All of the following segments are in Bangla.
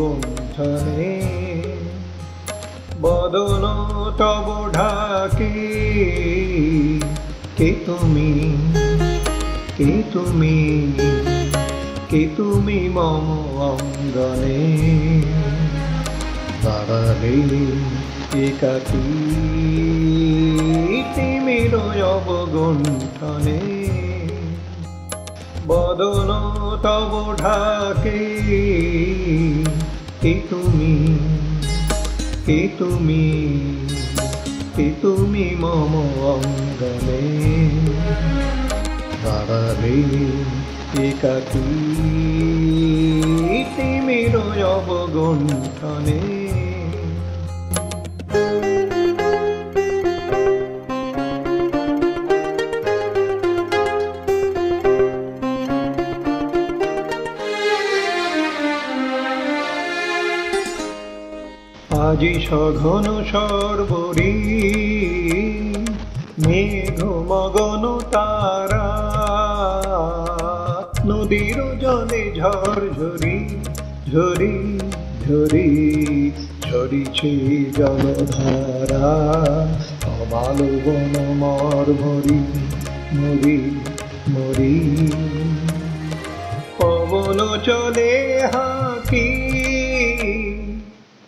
গুণ্ঠনে বদন তব ঢাকি কে তুমি কে তুমি কে তুমি মম অঙ্গনে দাঁড়ালে একাকী তিমির অবগুণ্ঠনে বদন তব ঢাকি কে তুমি কে তুমি কে তুমি মম অঙ্গনে দাঁড়ালে একাকী তিমির অবগুণ্ঠনে আজি সঘন সর্বরি মেঘ মগন তারা নদীর জলে ঝরঝরি ঝরি ঝরি ঝরিছে জলধারা অবাল বন মর ভরি মরি মরি পবন চলে হাঁকি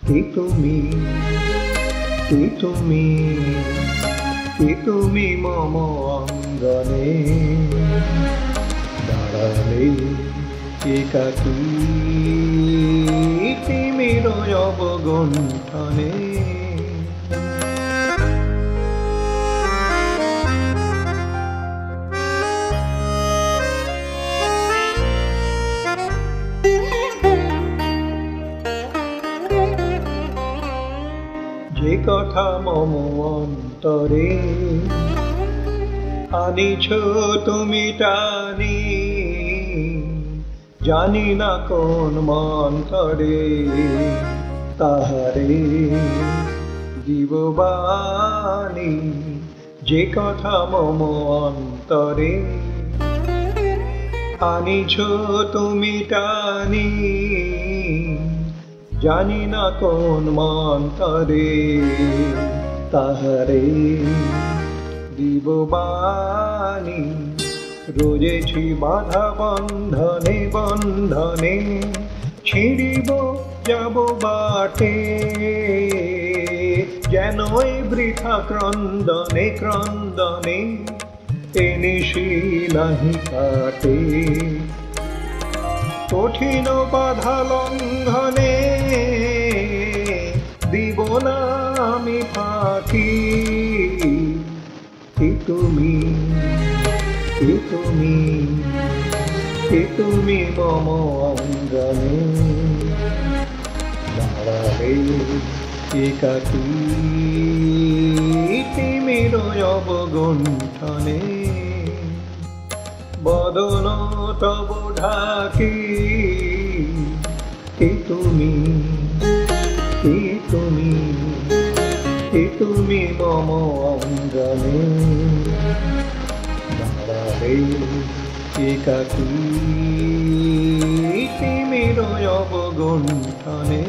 কে তুমি কে তুমি কে তুমি মম অঙ্গনে দাঁড়ালে একাকী তিমির অবগুণ্ঠনে যে কথা মম অন্তরে আনিছ তুমি টানি জানি না কোন মন্তরে তাহারে দিববাণী যে কথা মম অন্তরে আনিছ তুমি টানি জানি না কোন মন্তরে তাহারে দিববাণী রোজেছি বাধা বন্ধনে বন্ধনে ছিড়িব যাব বাটে যেন বৃথা ক্রন্দনে ক্রন্দনে নিশি নাহি কাটে কঠিন বাধা লঙ্ঘনে দিব না আমি ফাঁকি কে তুমি কে তুমি কে তুমি মম অঙ্গনে দাঁড়ালে একাকী তিমির অবগুণ্ঠনে বদন তব ঢাকি কে তুমি কে তুমি কে তুমি মম অঙ্গনে দাঁড়ালে একাকী তিমির অবগুণ্ঠনে।